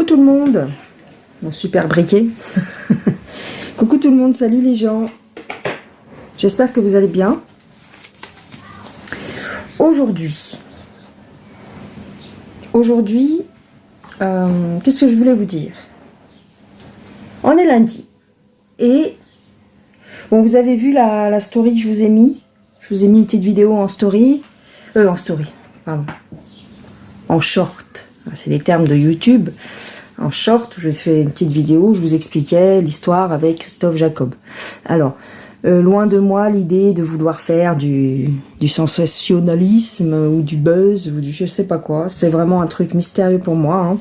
Coucou tout le monde, mon super briquet. Coucou tout le monde, salut les gens. J'espère que vous allez bien. Aujourd'hui, qu'est-ce que je voulais vous dire? On est lundi. Et, bon, vous avez vu la story que je vous ai mis. Je vous ai mis une petite vidéo en story. Pardon. En short. C'est les termes de YouTube. En short, je fais une petite vidéo où je vous expliquais l'histoire avec Christophe Jacob. Alors, loin de moi l'idée de vouloir faire du sensationnalisme ou du buzz ou du je sais pas quoi. C'est vraiment un truc mystérieux pour moi. Hein.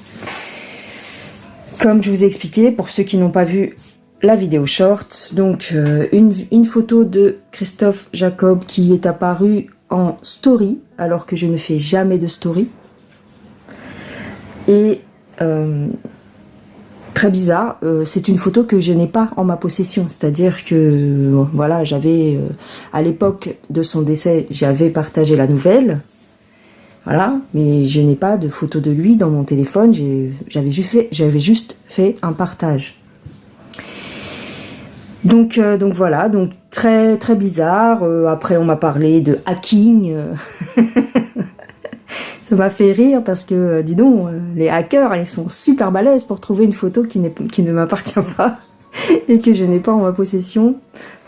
Comme je vous ai expliqué, pour ceux qui n'ont pas vu la vidéo short, donc une photo de Christophe Jacob qui est apparue en story, alors que je ne fais jamais de story. Et très bizarre, c'est une photo que je n'ai pas en ma possession, c'est-à-dire que voilà, j'avais à l'époque de son décès, j'avais partagé la nouvelle, voilà, mais je n'ai pas de photo de lui dans mon téléphone, j'avais juste fait un partage. Donc voilà, donc très très bizarre. Après on m'a parlé de hacking. Ça m'a fait rire parce que, dis donc, les hackers, ils sont super balèzes pour trouver une photo qui ne m'appartient pas et que je n'ai pas en ma possession.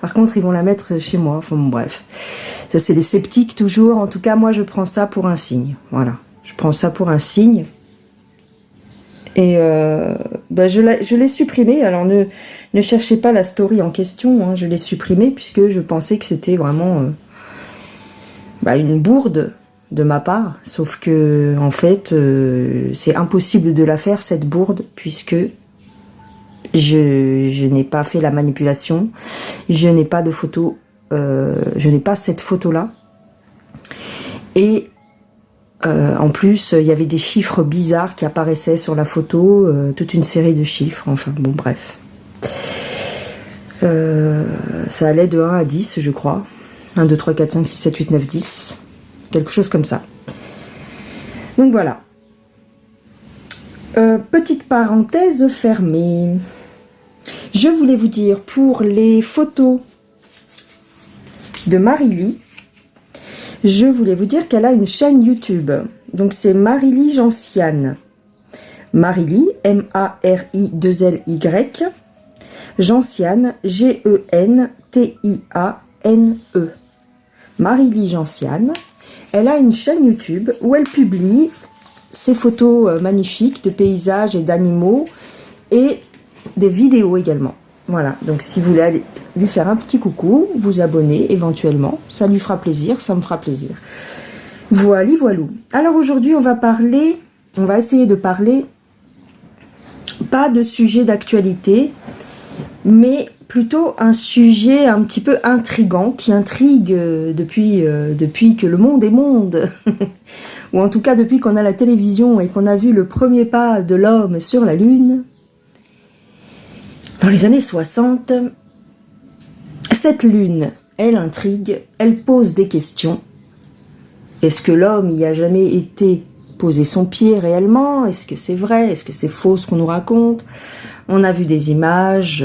Par contre, ils vont la mettre chez moi. Enfin bon, bref. Ça, c'est les sceptiques toujours. En tout cas, moi, je prends ça pour un signe. Voilà. Je prends ça pour un signe. Et je l'ai supprimé. Alors, ne cherchez pas la story en question. Hein. Je l'ai supprimé puisque je pensais que c'était vraiment une bourde de ma part, sauf que en fait c'est impossible de la faire cette bourde puisque je n'ai pas fait la manipulation, je n'ai pas de photo, je n'ai pas cette photo là et en plus il y avait des chiffres bizarres qui apparaissaient sur la photo, toute une série de chiffres, enfin bon bref, ça allait de 1 à 10 je crois, 1, 2, 3, 4, 5, 6, 7, 8, 9, 10, quelque chose comme ça. Donc voilà. Petite parenthèse fermée. Je voulais vous dire, pour les photos de Marily, je voulais vous dire qu'elle a une chaîne YouTube. Donc c'est Marily Gentiane. Marily, M-A-R-I-2-L-Y. Gentiane, G-E-N-T-I-A-N-E. Marily Gentiane. Elle a une chaîne YouTube où elle publie ses photos magnifiques de paysages et d'animaux et des vidéos également. Voilà, donc si vous voulez aller lui faire un petit coucou, vous abonner éventuellement, ça lui fera plaisir, ça me fera plaisir. Voilà, voilou. Alors aujourd'hui, on va essayer de parler, pas de sujet d'actualité, mais plutôt un sujet un petit peu intriguant, qui intrigue depuis que le monde est monde, ou en tout cas depuis qu'on a la télévision et qu'on a vu le premier pas de l'homme sur la Lune, dans les années 60. Cette Lune, elle intrigue, elle pose des questions. Est-ce que l'homme y a jamais été poser son pied réellement? Est-ce que c'est vrai? Est-ce que c'est faux ce qu'on nous raconte? On a vu des images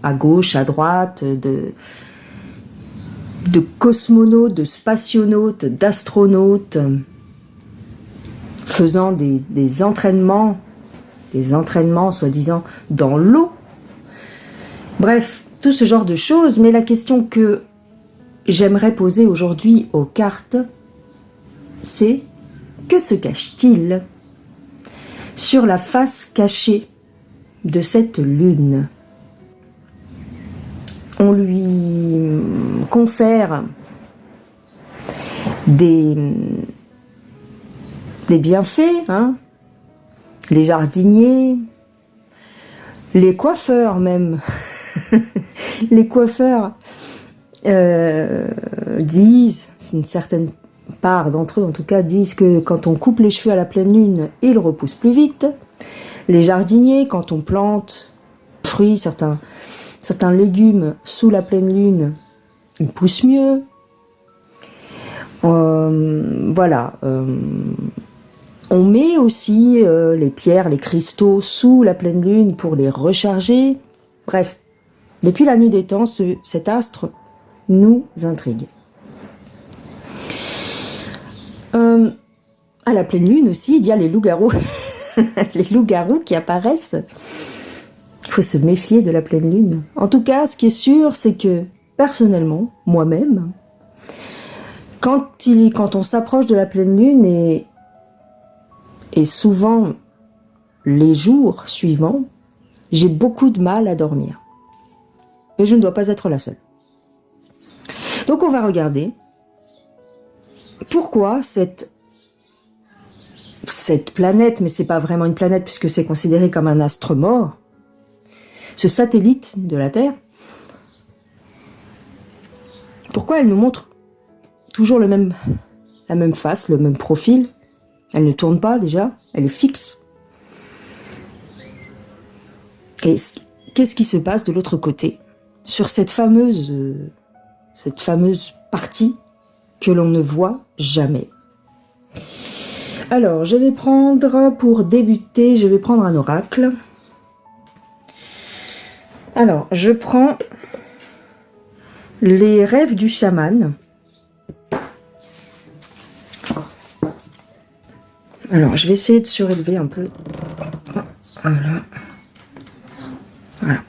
à gauche, à droite, de cosmonautes, de spationautes, d'astronautes faisant des entraînements soi-disant dans l'eau. Bref, tout ce genre de choses. Mais la question que j'aimerais poser aujourd'hui aux cartes, c'est: que se cache-t-il sur la face cachée de cette lune? On lui confère des bienfaits, hein, les jardiniers, les coiffeurs même. Les coiffeurs disent, une certaine part d'entre eux en tout cas, disent que quand on coupe les cheveux à la pleine lune, ils repoussent plus vite. Les jardiniers, quand on plante fruits, certains légumes sous la pleine lune, ils poussent mieux. Voilà. On met aussi les pierres, les cristaux sous la pleine lune pour les recharger. Bref, depuis la nuit des temps, cet astre nous intrigue. À la pleine lune aussi, il y a les loups-garous. Les loups-garous qui apparaissent. Il faut se méfier de la pleine lune. En tout cas, ce qui est sûr, c'est que, personnellement, moi-même, quand on s'approche de la pleine lune et souvent les jours suivants, j'ai beaucoup de mal à dormir. Mais je ne dois pas être la seule. Donc on va regarder pourquoi cette planète, mais c'est pas vraiment une planète puisque c'est considéré comme un astre mort, ce satellite de la Terre, pourquoi elle nous montre toujours la même face, le même profil. Elle ne tourne pas déjà, elle est fixe. Et qu'est-ce qui se passe de l'autre côté, sur cette fameuse partie que l'on ne voit jamais? Alors, pour débuter, je vais prendre un oracle. Alors, je prends les rêves du chaman. Alors, je vais essayer de surélever un peu. Voilà. Voilà.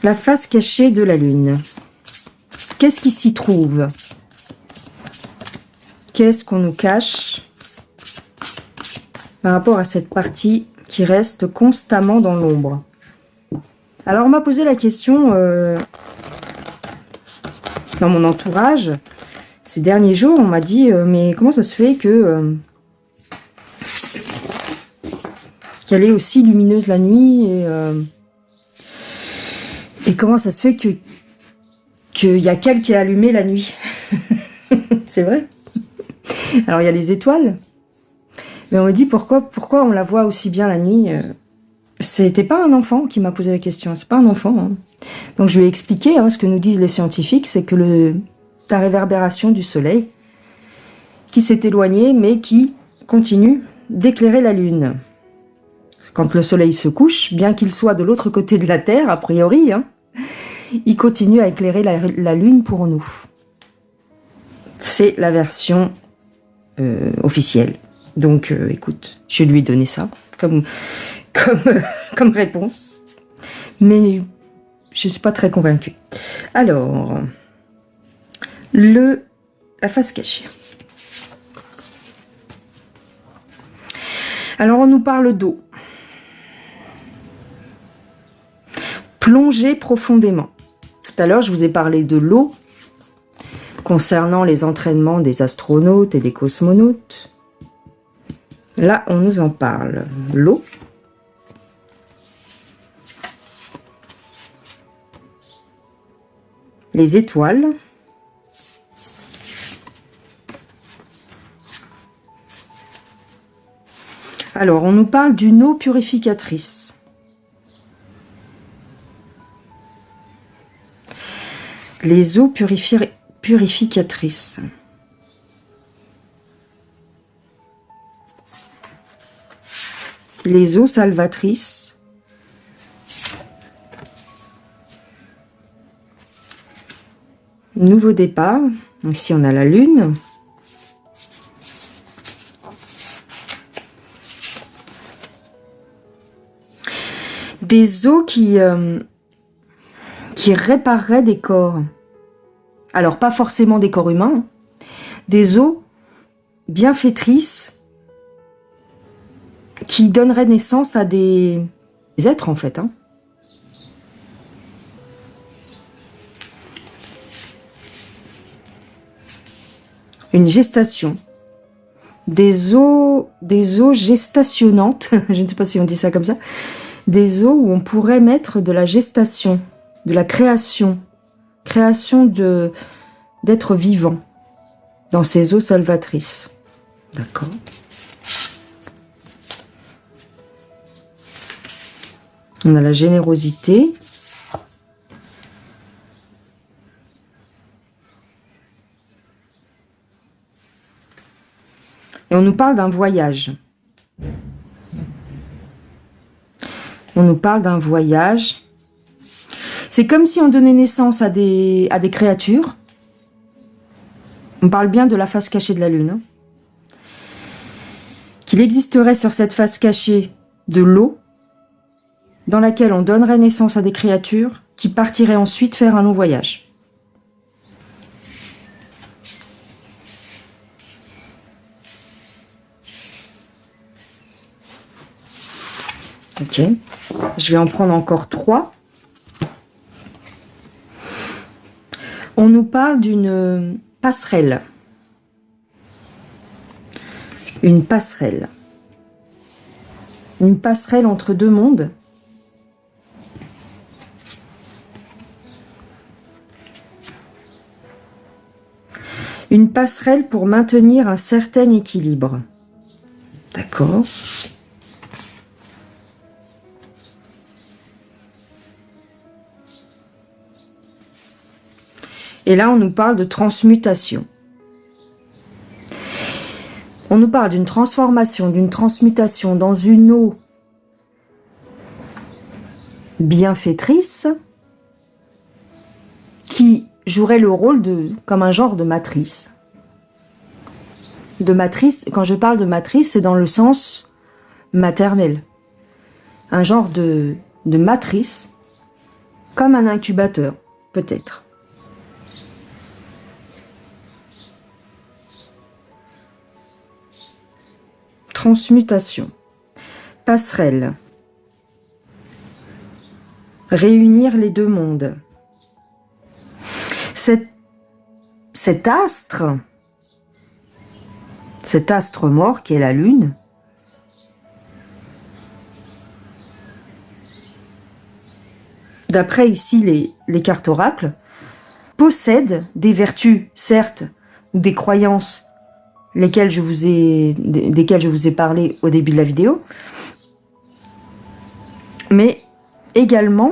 La face cachée de la lune. Qu'est-ce qui s'y trouve? Qu'est-ce qu'on nous cache par rapport à cette partie qui reste constamment dans l'ombre? Alors, on m'a posé la question dans mon entourage. Ces derniers jours, on m'a dit mais comment ça se fait que qu'elle est aussi lumineuse la nuit et comment ça se fait qu'il y a qu'elle qui est allumée la nuit? C'est vrai. Alors il y a les étoiles, mais on me dit pourquoi on la voit aussi bien la nuit? C'était pas un enfant qui m'a posé la question, c'est pas un enfant. Hein. Donc je lui ai expliqué ce que nous disent les scientifiques, c'est que la réverbération du soleil qui s'est éloignée mais qui continue d'éclairer la lune. Quand le soleil se couche, bien qu'il soit de l'autre côté de la Terre, a priori, il continue à éclairer la lune pour nous. C'est la version officielle. Donc écoute, je lui ai donné ça comme réponse. Mais je ne suis pas très convaincue. Alors, la face cachée. Alors, on nous parle d'eau. Plonger profondément. Tout à l'heure, je vous ai parlé de l'eau concernant les entraînements des astronautes et des cosmonautes. Là, on nous en parle. L'eau. Les étoiles. Alors, on nous parle d'une eau purificatrice. Les eaux purificatrices. Les eaux salvatrices. Nouveau départ. Ici, on a la lune. Des eaux qui répareraient des corps. Alors, pas forcément des corps humains. Des eaux bienfaitrices qui donneraient naissance à des êtres, en fait. Une gestation. Des eaux gestationnantes. Je ne sais pas si on dit ça comme ça. Des eaux où on pourrait mettre de la gestation, de la création d'êtres vivants dans ces eaux salvatrices. D'accord. On a la générosité. Et on nous parle d'un voyage. On nous parle d'un voyage. C'est comme si on donnait naissance à des créatures. On parle bien de la face cachée de la Lune. Hein. Qu'il existerait sur cette face cachée de l'eau, dans laquelle on donnerait naissance à des créatures qui partiraient ensuite faire un long voyage. Ok, je vais en prendre encore 3. On nous parle d'une passerelle. Une passerelle. Une passerelle entre deux mondes. Une passerelle pour maintenir un certain équilibre. D'accord. Et là, on nous parle de transmutation. On nous parle d'une transformation, d'une transmutation dans une eau bienfaitrice qui jouerait le rôle comme un genre de matrice. De matrice, quand je parle de matrice, c'est dans le sens maternel. Un genre de matrice, comme un incubateur, peut-être. Transmutation, passerelle, réunir les deux mondes. Cet astre mort qui est la Lune, d'après ici les cartes oracles, possède des vertus, certes, ou des croyances desquelles je vous ai parlé au début de la vidéo, mais également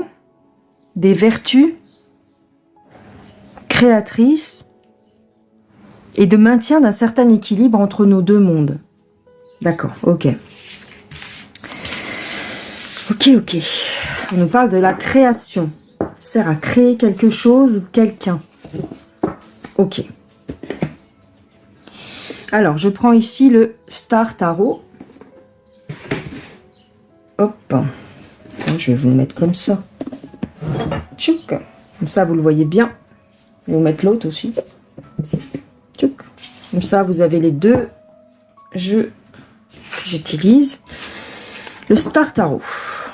des vertus créatrices et de maintien d'un certain équilibre entre nos deux mondes. D'accord, ok. Ok. On nous parle de la création. Ça sert à créer quelque chose ou quelqu'un. Ok. Alors, je prends ici le Star Tarot. Hop. Je vais vous le mettre comme ça. Tchouk. Comme ça, vous le voyez bien. Je vais vous mettre l'autre aussi. Tchouk. Comme ça, vous avez les deux jeux que j'utilise. Le Star Tarot.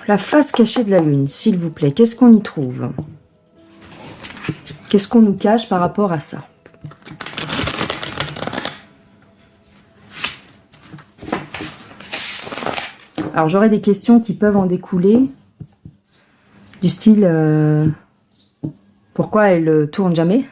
La face cachée de la Lune, s'il vous plaît. Qu'est-ce qu'on y trouve? Qu'est-ce qu'on nous cache par rapport à ça? Alors, j'aurai des questions qui peuvent en découler, du style pourquoi elle tourne jamais.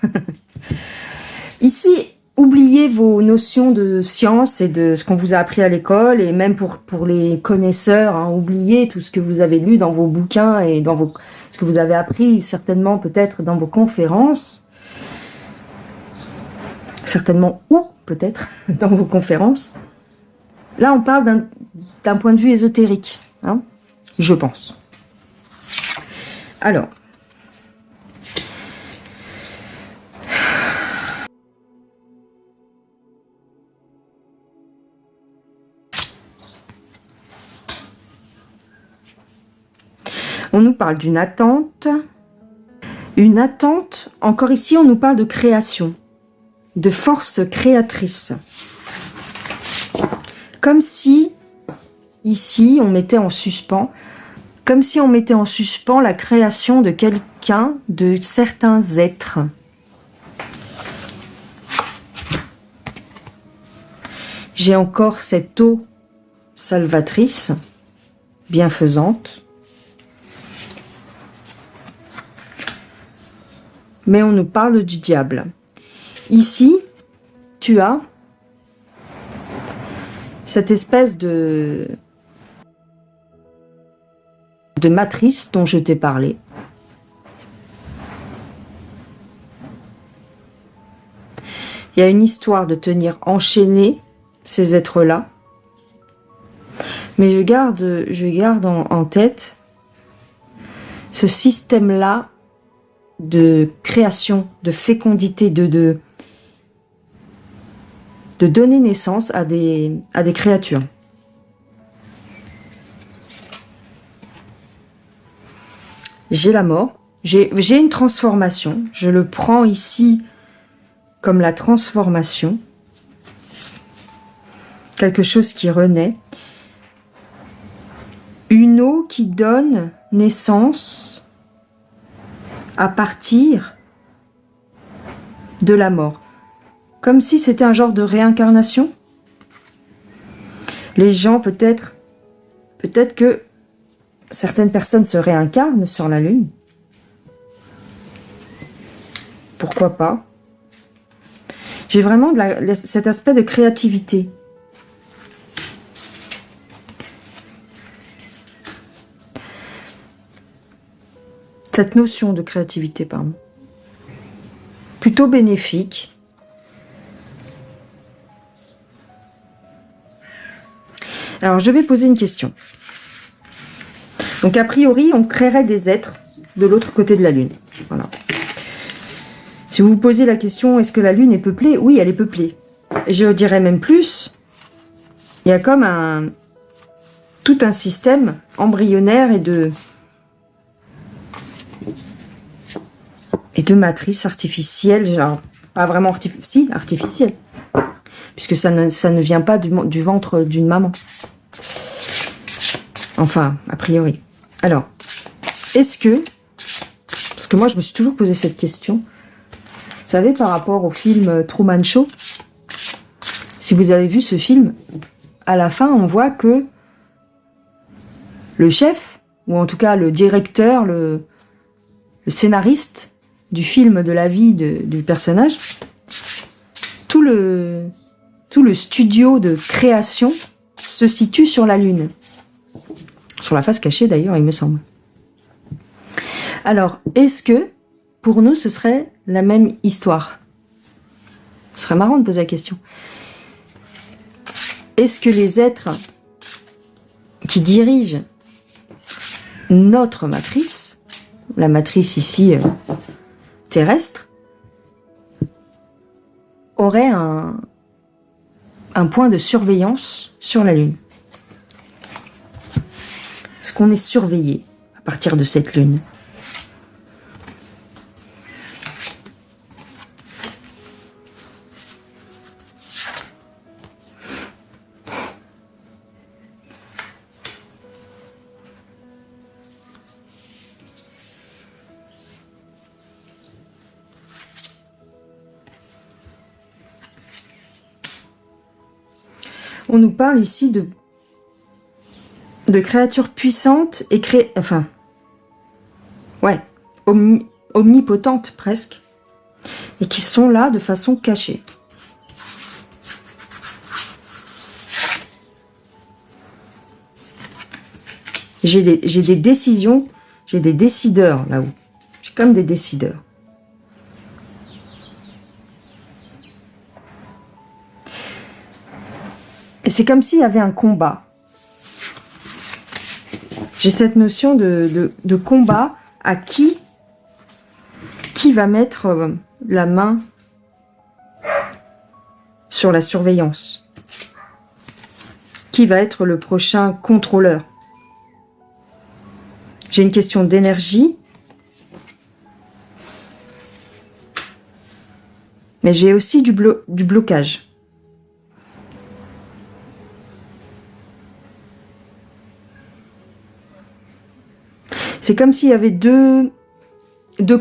Ici, oubliez vos notions de science et de ce qu'on vous a appris à l'école, et même pour les connaisseurs, hein, oubliez tout ce que vous avez lu dans vos bouquins et dans ce que vous avez appris certainement peut-être dans vos conférences, certainement ou peut-être dans vos conférences. Là, on parle d'un point de vue ésotérique, hein, je pense. Alors, on nous parle d'une attente. Une attente, encore ici, on nous parle de création, de force créatrice. Comme si, ici, on mettait en suspens, comme si on mettait en suspens la création de quelqu'un, de certains êtres. J'ai encore cette eau salvatrice, bienfaisante. Mais on nous parle du diable. Ici, tu as cette espèce de matrice dont je t'ai parlé. Il y a une histoire de tenir enchaîné ces êtres-là. Mais je garde en tête ce système-là de création, de fécondité, de donner naissance à des créatures. J'ai la mort, j'ai une transformation, je le prends ici comme la transformation, quelque chose qui renaît, une eau qui donne naissance à partir de la mort, comme si c'était un genre de réincarnation. Les gens peut-être que certaines personnes se réincarnent sur la Lune. Pourquoi pas? J'ai vraiment cet aspect de créativité. Cette notion de créativité, pardon. Plutôt bénéfique. Alors, je vais poser une question. Donc, a priori, on créerait des êtres de l'autre côté de la Lune. Voilà. Si vous vous posez la question, est-ce que la Lune est peuplée? Oui, elle est peuplée. Et je dirais même plus, il y a comme tout un système embryonnaire et de matrices artificielles, genre, pas vraiment artificielles, puisque ça ne vient pas du ventre d'une maman. Enfin, a priori. Alors, est-ce que, parce que moi je me suis toujours posé cette question, vous savez, par rapport au film Truman Show, si vous avez vu ce film, à la fin on voit que le chef, ou en tout cas le directeur, le scénariste du film, de la vie du personnage, tout le studio de création se situe sur la Lune. Sur la face cachée d'ailleurs, il me semble. Alors, est-ce que, pour nous, ce serait la même histoire? Ce serait marrant de poser la question. Est-ce que les êtres qui dirigent notre matrice, la matrice ici terrestre, auraient un point de surveillance sur la Lune? Est-ce qu'on est surveillé à partir de cette Lune? On nous parle ici de créatures puissantes et omnipotentes presque, et qui sont là de façon cachée. J'ai des décisions, j'ai des décideurs là-haut. J'ai comme des décideurs. Et c'est comme s'il y avait un combat. J'ai cette notion de combat à qui va mettre la main sur la surveillance. Qui va être le prochain contrôleur? J'ai une question d'énergie. Mais j'ai aussi du blocage. C'est comme s'il y avait deux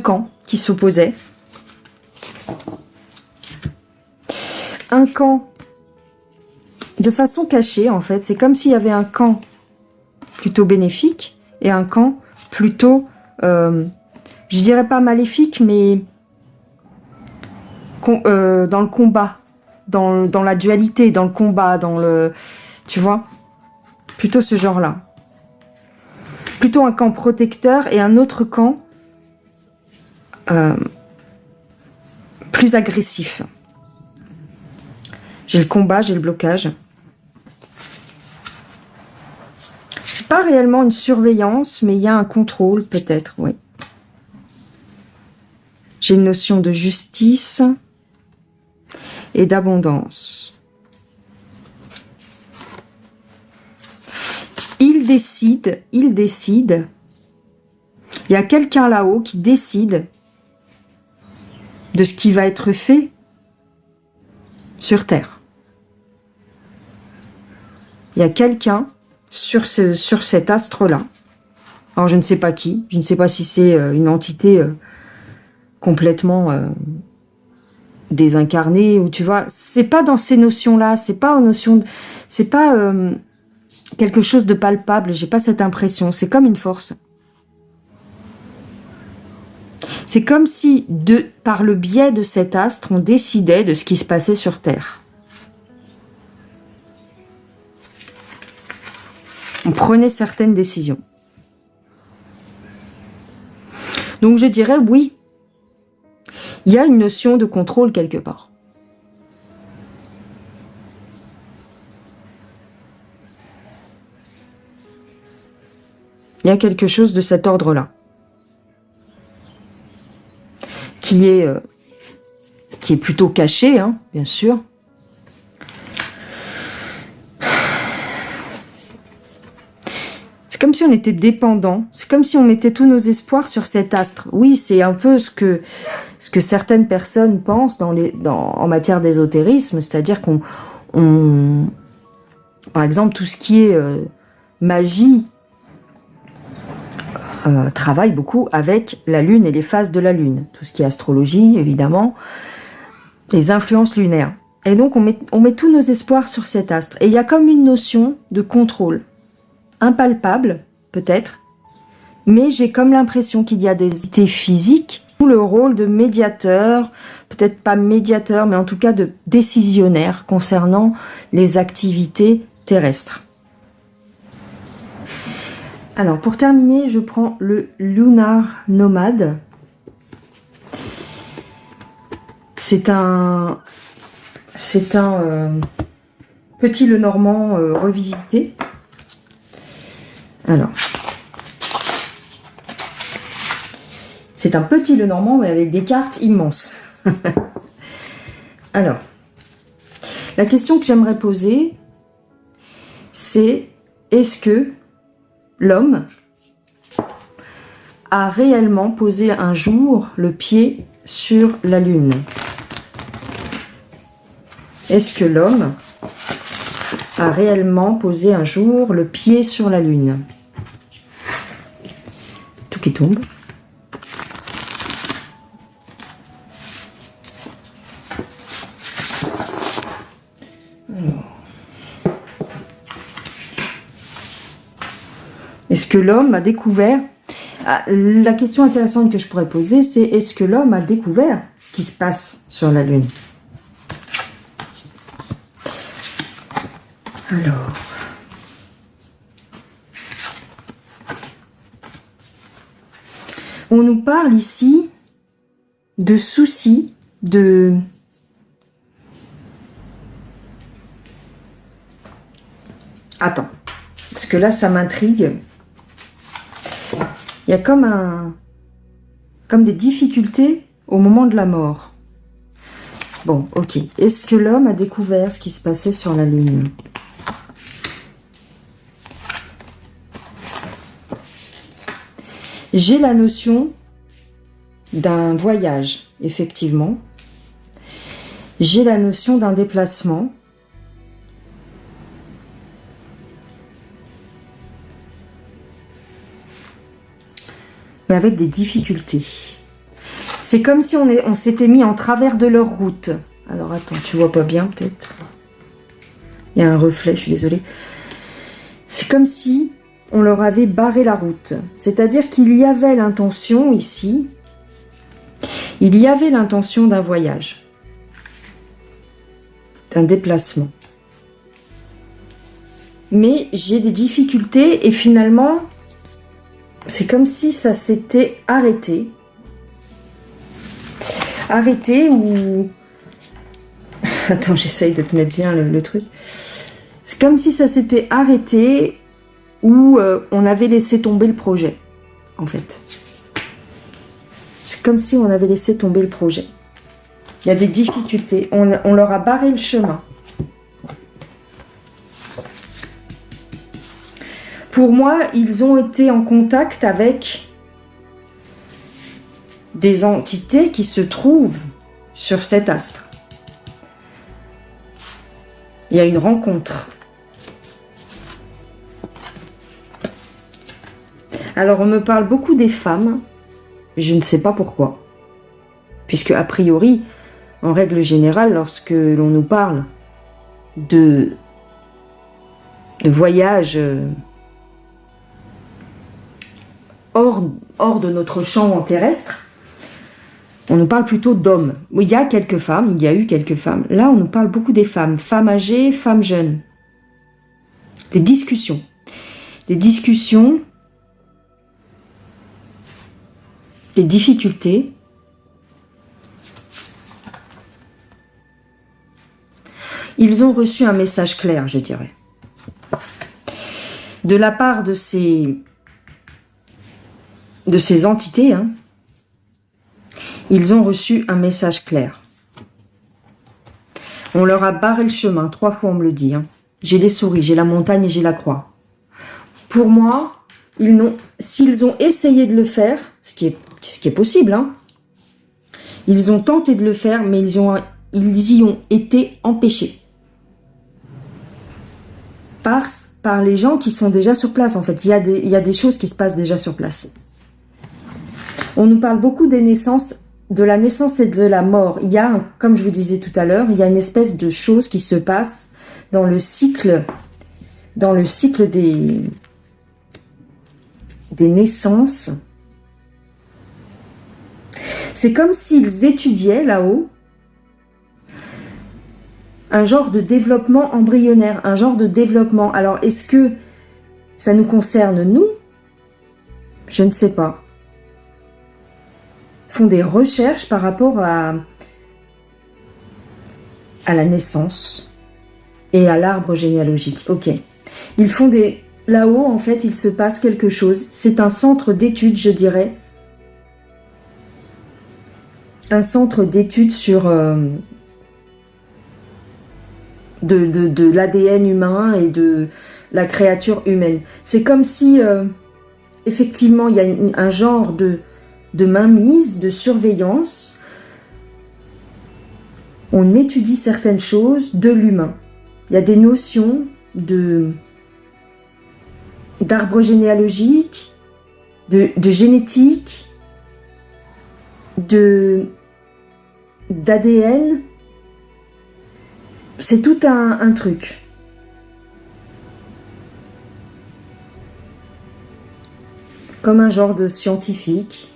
camps qui s'opposaient. Un camp de façon cachée, en fait. C'est comme s'il y avait un camp plutôt bénéfique et un camp plutôt, je dirais pas maléfique, mais dans le combat, dans la dualité, dans le combat, tu vois, plutôt ce genre-là. Plutôt un camp protecteur et un autre camp plus agressif. J'ai le combat, j'ai le blocage. C'est pas réellement une surveillance, mais il y a un contrôle peut-être, oui. J'ai une notion de justice et d'abondance. Il décide. Il y a quelqu'un là-haut qui décide de ce qui va être fait sur Terre. Il y a quelqu'un sur cet astre-là. Alors je ne sais pas qui, je ne sais pas si c'est une entité complètement désincarnée, ou tu vois, c'est pas dans ces notions-là, c'est pas quelque chose de palpable, j'ai pas cette impression, c'est comme une force. C'est comme si, par le biais de cet astre, on décidait de ce qui se passait sur Terre. On prenait certaines décisions. Donc je dirais oui, il y a une notion de contrôle quelque part. Il y a quelque chose de cet ordre-là. Qui est plutôt caché, hein, bien sûr. C'est comme si on était dépendant. C'est comme si on mettait tous nos espoirs sur cet astre. Oui, c'est un peu ce que certaines personnes pensent en matière d'ésotérisme, c'est-à-dire par exemple, tout ce qui est magie travaille beaucoup avec la Lune et les phases de la Lune. Tout ce qui est astrologie, évidemment, les influences lunaires. Et donc, on met tous nos espoirs sur cet astre. Et il y a comme une notion de contrôle. Impalpable, peut-être, mais j'ai comme l'impression qu'il y a des entités physiques, ou le rôle de médiateur, peut-être pas médiateur, mais en tout cas de décisionnaire concernant les activités terrestres. Alors, pour terminer, je prends le Lunar Nomade. C'est un petit Lenormand revisité. Alors, c'est un petit Lenormand, mais avec des cartes immenses. Alors, la question que j'aimerais poser, c'est est-ce que l'homme a réellement posé un jour le pied sur la Lune? Est-ce que l'homme a réellement posé un jour le pied sur la Lune? Tout qui tombe. Alors. Est-ce que l'homme a découvert... la question intéressante que je pourrais poser, c'est est-ce que l'homme a découvert ce qui se passe sur la Lune? Alors... on nous parle ici de soucis, de... Attends, parce que là, ça m'intrigue. Il y a comme des difficultés au moment de la mort. Bon, ok. Est-ce que l'homme a découvert ce qui se passait sur la Lune? J'ai la notion d'un voyage, effectivement. J'ai la notion d'un déplacement. Mais avec des difficultés. C'est comme si on s'était mis en travers de leur route. Alors attends, tu vois pas bien peut-être. Il y a un reflet, je suis désolée. C'est comme si on leur avait barré la route. C'est-à-dire qu'il y avait l'intention ici, il y avait l'intention d'un voyage, d'un déplacement. Mais j'ai des difficultés et finalement, c'est comme si ça s'était arrêté. Arrêté ou... Attends, j'essaye de te mettre bien le truc. C'est comme si ça s'était arrêté ou on avait laissé tomber le projet, en fait. C'est comme si on avait laissé tomber le projet. Il y a des difficultés. On leur a barré le chemin. Pour moi, ils ont été en contact avec des entités qui se trouvent sur cet astre. Il y a une rencontre. Alors, on me parle beaucoup des femmes. Je ne sais pas pourquoi. Puisque, a priori, en règle générale, lorsque l'on nous parle de voyages hors de notre champ terrestre, on nous parle plutôt d'hommes. Il y a quelques femmes, il y a eu quelques femmes. Là, on nous parle beaucoup des femmes. Femmes âgées, femmes jeunes. Des discussions. Des discussions. Des difficultés. Ils ont reçu un message clair, je dirais. De la part de ces entités, hein, ils ont reçu un message clair. On leur a barré le chemin, 3 fois on me le dit. Hein. J'ai les souris, j'ai la montagne et j'ai la croix. Pour moi, s'ils ont essayé de le faire, ce qui est possible, hein, ils ont tenté de le faire, mais ils y ont été empêchés. Par les gens qui sont déjà sur place, en fait. Il y a des choses qui se passent déjà sur place. On nous parle beaucoup des naissances, de la naissance et de la mort. Il y a, comme je vous disais tout à l'heure, il y a une espèce de chose qui se passe dans le cycle des naissances. C'est comme s'ils étudiaient là-haut un genre de développement embryonnaire, un genre de développement. Alors, est-ce que ça nous concerne, nous? Je ne sais pas. Ils font des recherches par rapport à la naissance et à l'arbre généalogique. Ok. Ils font des... Là-haut, en fait, il se passe quelque chose. C'est un centre d'études, je dirais. Un centre d'études sur... de l'ADN humain et de la créature humaine. C'est comme si, effectivement, il y a un genre de mainmise, de surveillance. On étudie certaines choses de l'humain. Il y a des notions d'arbre généalogique, de génétique, d'ADN. C'est tout un truc. Comme un genre de scientifique,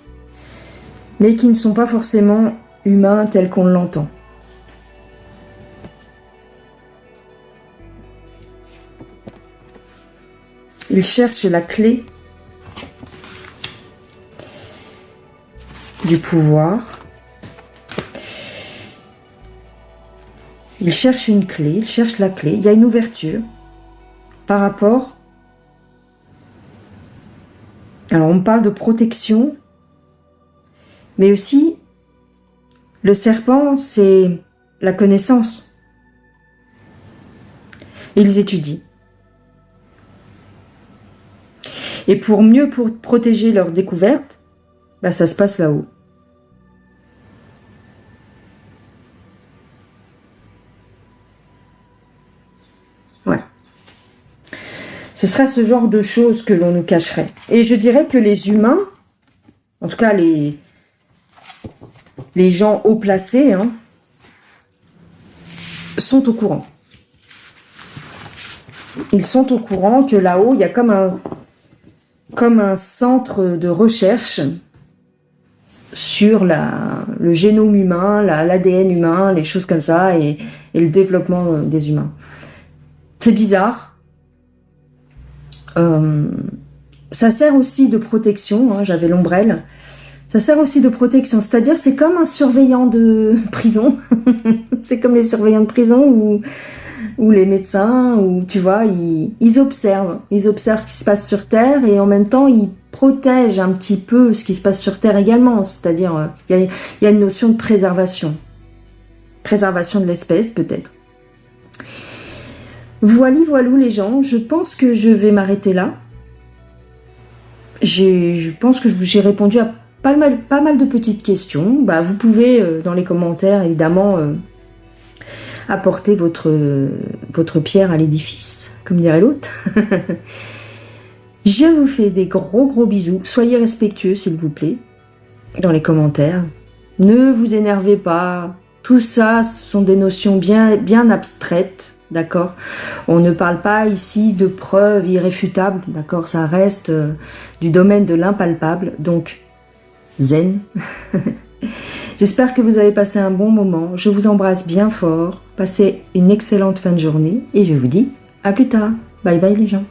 mais qui ne sont pas forcément humains tels qu'on l'entend. Ils cherchent la clé du pouvoir. Ils cherchent une clé, ils cherchent la clé. Il y a une ouverture par rapport... Alors, on parle de protection, mais aussi, le serpent, c'est la connaissance. Ils étudient. Et pour mieux protéger leur découverte, bah, ça se passe là-haut. Ouais. Ce serait ce genre de choses que l'on nous cacherait. Et je dirais que les humains, en tout cas les gens haut placés, hein, sont au courant. Ils sont au courant que là-haut, il y a comme un centre de recherche sur le génome humain, l'ADN humain, les choses comme ça, et le développement des humains. C'est bizarre. Ça sert aussi de protection, hein, j'avais l'ombrelle. Ça sert aussi de protection, c'est-à-dire c'est comme un surveillant de prison. C'est comme les surveillants de prison ou les médecins, ou tu vois, ils observent ce qui se passe sur Terre et en même temps ils protègent un petit peu ce qui se passe sur Terre également, c'est-à-dire il y a une notion de préservation de l'espèce peut-être. Voilou les gens, je pense que je vais m'arrêter là. Je pense que j'ai répondu à pas mal de petites questions. Bah, vous pouvez dans les commentaires évidemment apporter votre pierre à l'édifice, comme dirait l'autre. Je vous fais des gros bisous. Soyez respectueux s'il vous plaît dans les commentaires. Ne vous énervez pas. Tout ça, ce sont des notions bien abstraites, d'accord? On ne parle pas ici de preuves irréfutables, d'accord? Ça reste du domaine de l'impalpable, donc zen. J'espère que vous avez passé un bon moment. Je vous embrasse bien fort. Passez une excellente fin de journée et je vous dis à plus tard. Bye bye les gens.